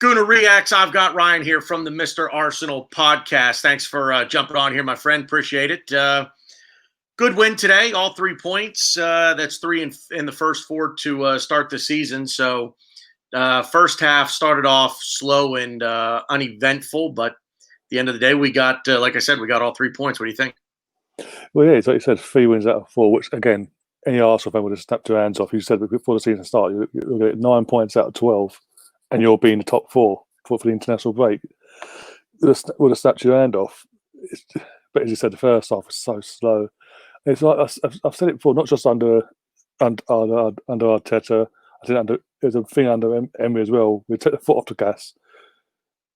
Gooner REAXw. I've got Ryan here from the Mr. Arsenal podcast. Thanks for jumping on here, my friend. Appreciate it. Good win today, all 3 points. That's three in the first four to start the season. So first half started off slow and uneventful, but at the end of the day, we got, like I said, we got all 3 points. What do you think? Well, yeah, it's like you said, 3 wins out of 4, which, again, any Arsenal fan would have snapped your hands off. You said before the season started, you're going to get 9 points out of 12, and you'll be in the top 4 for the international break. Would have snapped your hand off. But as you said, the first half was so slow. It's like I've said it before, not just under Arteta. I think there's a thing under Emery as well. We take the foot off the gas.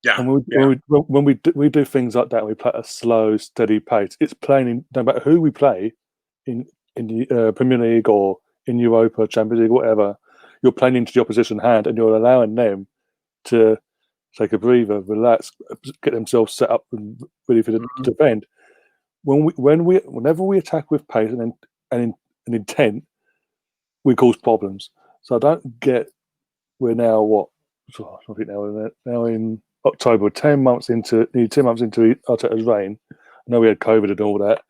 Yeah. And when we do things like that, we play at a slow, steady pace. It's playing no matter who we play in the Premier League or in Europa, Champions League, whatever. You're playing into the opposition hand, and you're allowing them to take a breather, relax, get themselves set up and ready for the defend. Whenever we attack with pace and intent, we cause problems. So I don't get. We're now what? I think now in October, 10 months into Arteta's reign. I know we had COVID and all that.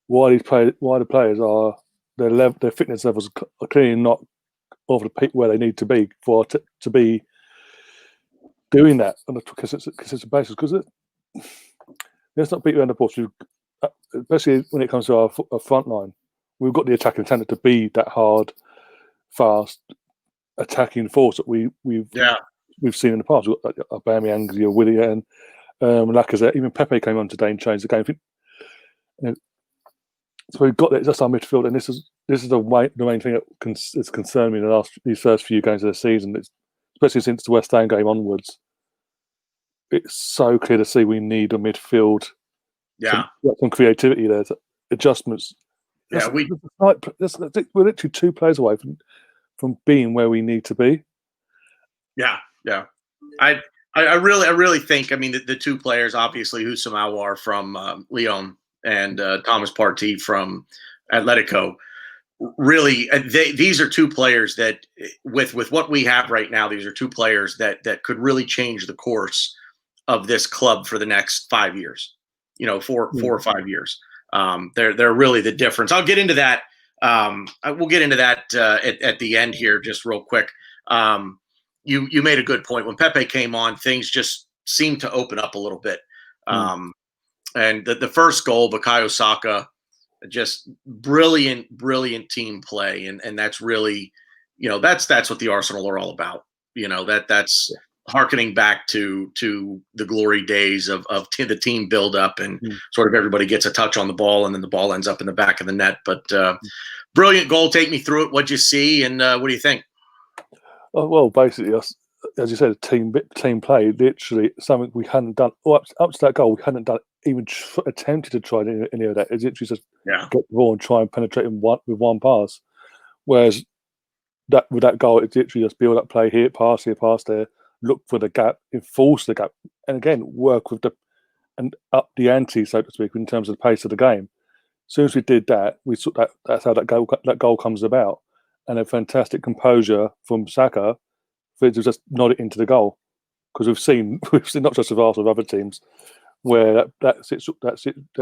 Why the players are their fitness levels are clearly not of the peak where they need to be to be doing that on a consistent basis. Because let's not beat around the bush. Especially when it comes to our front line, we've got the attacking talent to be that hard, fast attacking force that we've seen in the past. We've got Aubameyang, Willian, Lacazette. Even Pepe came on today and changed the game. So we've got that. That's our midfield, and this is the main thing that has concerned me in these first few games of the season. Especially since the West Ham game onwards. It's so clear to see we need a midfield. Yeah, some creativity there, adjustments. Yeah, we're literally 2 players away from being where we need to be. Yeah. I really think. I mean, the 2 players, obviously, Houssam Aouar from Lyon and Thomas Partey from Atletico. Really, these are 2 players that, with what we have right now, these are 2 players that could really change the course of this club for the next 5 years. 4 or 5 years. They're really the difference. I'll get into that. We'll get into that at the end here, just real quick. You made a good point. When Pepe came on, things just seemed to open up a little bit. And the first goal, Bukayo Saka, just brilliant team play, and that's really, that's what the Arsenal are all about. That's harkening back to the glory days of the team build up and sort of everybody gets a touch on the ball and then the ball ends up in the back of the net. But brilliant goal. Take me through it. What'd you see and what do you think? Well, basically, as you said, team play, literally something we hadn't done. Up to that goal, we hadn't done even attempted to try any of that. It's literally just get the ball and try and penetrate with one pass. Whereas with that goal, it's literally just build up play here, pass there, look for the gap, enforce the gap, and again work with and up the ante, so to speak, in terms of the pace of the game. As soon as we did that, we saw that's how that goal comes about, and a fantastic composure from Saka for it to just nod it into the goal. Because we've seen not just with Arsenal, with other teams, where that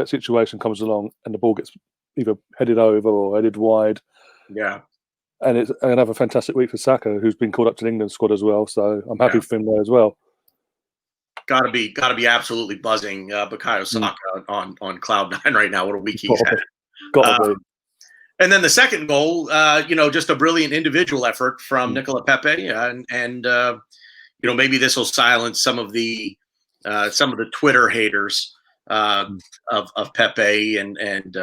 situation comes along and the ball gets either headed over or headed wide. Yeah. And it's another fantastic week for Saka, who's been called up to the England squad as well. So I'm happy for him there as well. Got to be absolutely buzzing. Bukayo Saka on cloud 9 right now. What a week he's had. Got to be. And then the second goal, just a brilliant individual effort from Nicola Pepe, and maybe this will silence some of the Twitter haters of Pepe. And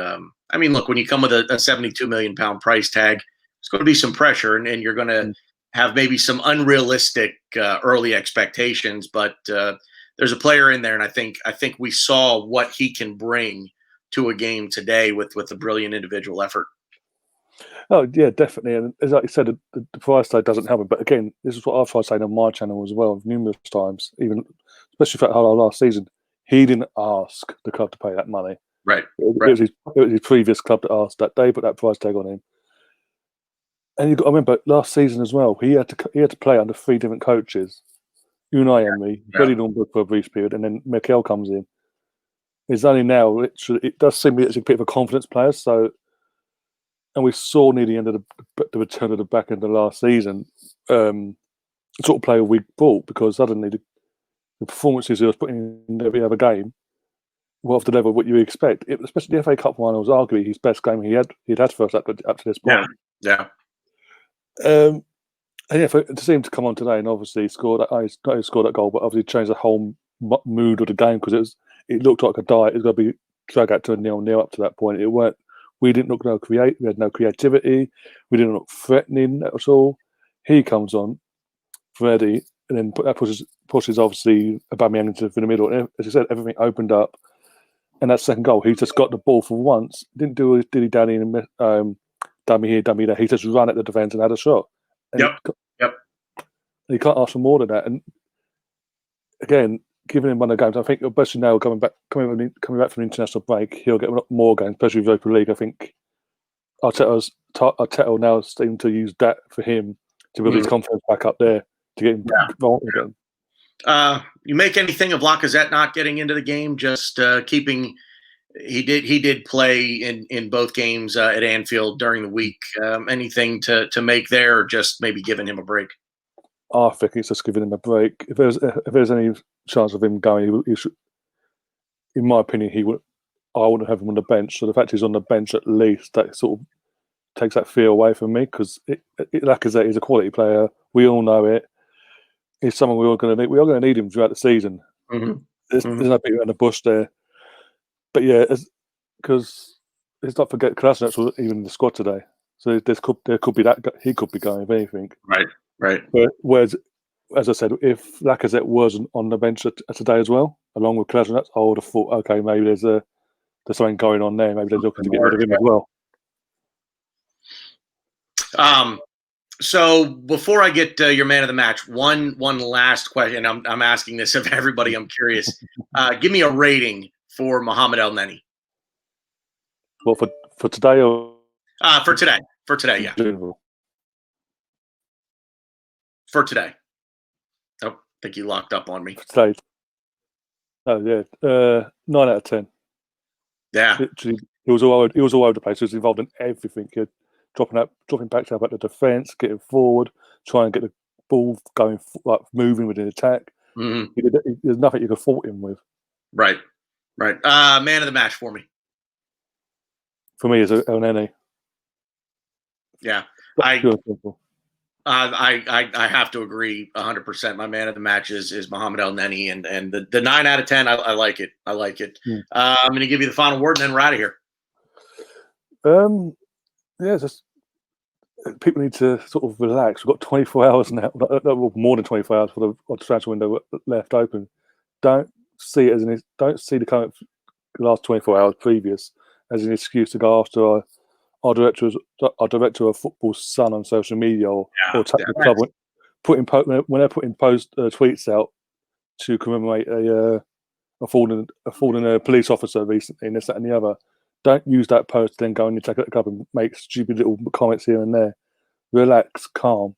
I mean, look, when you come with a £72 million price tag, it's going to be some pressure, and you're going to have maybe some unrealistic early expectations. But there's a player in there, and I think we saw what he can bring to a game today with a brilliant individual effort. Oh yeah, definitely. And as like you said, the price tag doesn't help him. But again, this is what I've tried saying on my channel as well numerous times, even especially for our last season. He didn't ask the club to pay that money. Right. It was his previous club that asked that. They put that price tag on him. And you got to remember last season as well, he had to play under 3 different coaches. Unai Emery, Yeah. Freddie Ljungberg for a brief period, and then Mikel comes in. It's only now, it does seem it's a bit of a confidence player. So, and we saw near the end of the return of the back end of the last season, the sort of player we bought, because suddenly the performances he was putting in every other game were off the level of what you expect. Especially the FA Cup one was arguably his best game he'd had for us up to this point. Yeah. And yeah, to see him to come on today and obviously score that, not only score that goal, but obviously change the whole mood of the game, because it looked like a die. It was going to be dragged out to a 0-0 up to that point. We didn't look we had no creativity. We didn't look threatening at all. He comes on, Freddie, and then that pushes obviously Aubameyang into the middle. And as I said, everything opened up. And that second goal, he just got the ball for once. Didn't do a dilly dally and dummy here, dummy there. He just ran at the defence and had a shot. And Yep. You can't ask for more than that. And again, giving him one of the games, I think especially now coming back from the international break, he'll get more games, especially with Europa League. I think Arteta now seems to use that for him to build his confidence back up there to get him involved again. You make anything of Lacazette not getting into the game? Just keeping. He did play in both games at Anfield during the week. Anything to make there, or just maybe giving him a break? I think it's just giving him a break. If there's any chance of him going, he should, in my opinion, I wouldn't have him on the bench. So the fact he's on the bench, at least, that sort of takes that fear away from me, because Lacazette is a quality player. We all know it. He's someone we are going to need him throughout the season. There's no beating around the bush there. But yeah, because let's not forget Kolasinac was even in the squad today. So there could be that he could be going, if anything. Right. But whereas, as I said, if Lacazette wasn't on the bench today as well, along with Kolasinac, I would have thought, okay, maybe there's something going on there. Maybe they're looking to get rid of him as well. So before I get your man of the match, one last question. I'm asking this of everybody. I'm curious. Give me a rating for Mohamed El Neni. Well, for today or for today, yeah. General. For today. Oh, I think you locked up on me. For today. Oh yeah, 9 out of 10. Yeah, literally, he was all over the place. He was involved in everything. He dropping back up at the defence, getting forward, trying to get the ball going, like moving with an attack. There's nothing you could fault him with. Right. Man of the match for me. For me, is El Neni. Yeah, I have to agree 100%. My man of the match is Mohamed El Neni, and the 9 out of 10. I like it. I'm going to give you the final word, and then we're out of here. Yeah, just people need to sort of relax. We've got 24 hours now, more than 24 hours for the transfer window left open. Don't see the current last 24 hours previous as an excuse to go after our director of football's son on social media or attack the club when they're putting tweets out to commemorate a fallen police officer recently, and this, that, and the other. Don't use that post to then go and attack at the club and make stupid little comments here and there. Relax, calm.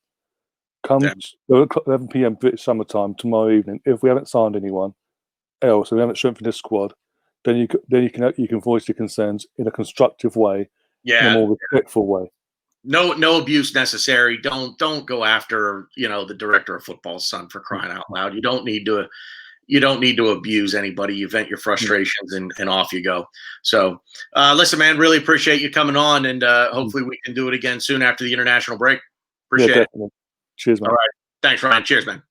Come 11 p.m. British summertime tomorrow evening. If we haven't signed anyone else, and we haven't strengthened this squad, then you can voice your concerns in a constructive way, in a more respectful way. No abuse necessary. Don't go after the director of football's son, for crying out loud. You don't need to abuse anybody. You vent your frustrations and off you go. So, listen, man, really appreciate you coming on, and hopefully we can do it again soon after the international break. Appreciate it. Cheers, man. All right. Thanks, Ryan. Cheers, man.